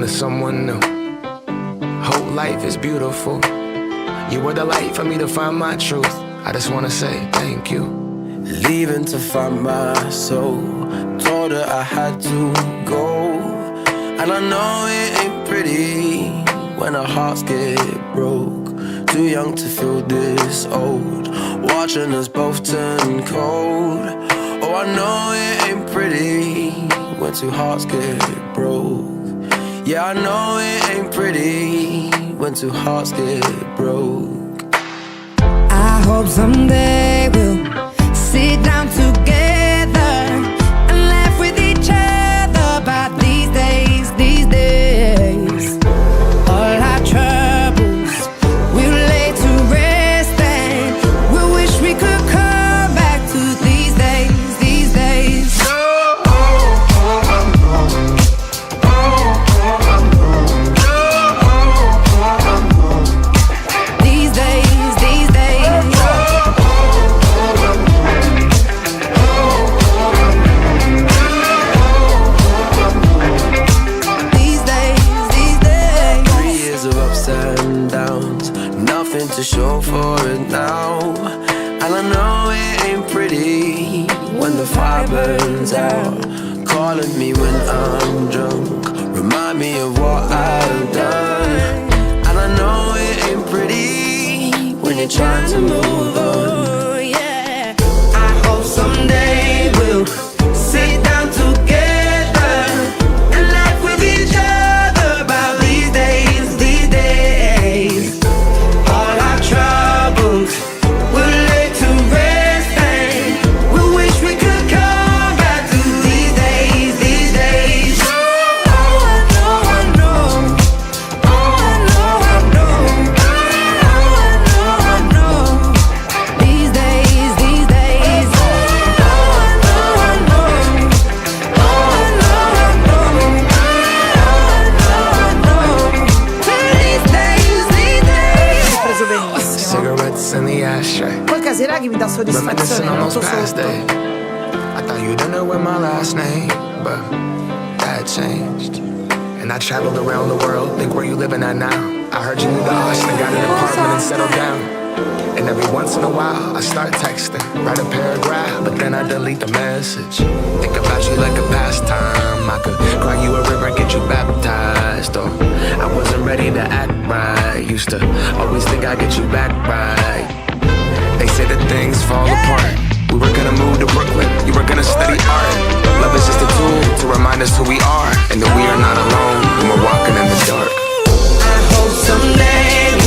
on to someone new. Whole life is beautiful. You were the light for me to find my truth. I just wanna say thank you. Leaving to find my soul. Told her I had to go. And I know it ain't pretty when our hearts get broke. Too young to feel this old, watching us both turn cold. Oh, I know it ain't pretty when two hearts get broke. Yeah, I know it ain't pretty when two hearts get broke. I hope someday we'll sit down together and laugh with each other about these days, these days. All our troubles we'll lay to rest and we'll wish we could come back to these days, these days. These days, these days. These days, these days. 3 years of ups and downs, nothing to show for it now. And I know it ain't pretty when the fire burns out. Calling me when I'm drunk, remind me of what I've done. And I know it ain't pretty when you're trying to move on. Oh, yeah. I hope someday we'll sit down together and laugh with each other about these days, these days. All our troubles we'll lay to rest and we'll wish we could come back to these days, these days. Oh, I know, I know. Oh, I know, I know. Oh, I know. These days, these days. Oh, I know, I know. Oh, I know, I know. Oh, I know. These days, these days. Preso benissimo. Cigarettes in the ashtray. Poi Casiraghi mi dà soddisfazione Reminiscing on those molto past sotto. days. I thought you didn't know with my last name, but that changed. And I traveled around the world. Think where you living at now. I heard you moved to Austin, got an apartment and settled down. And every once in a while, I start texting, write a paragraph, but then I delete the message. Think about you like a pastime. I could cry you a river, get you baptized. Or I wasn't ready to act right. Used to always think I'd get you back right. They say that things fall apart. We were gonna move to Brooklyn, you were gonna study art. Love is just a tool to remind us who we are, and that we are not alone when we're walking in the dark. I hope someday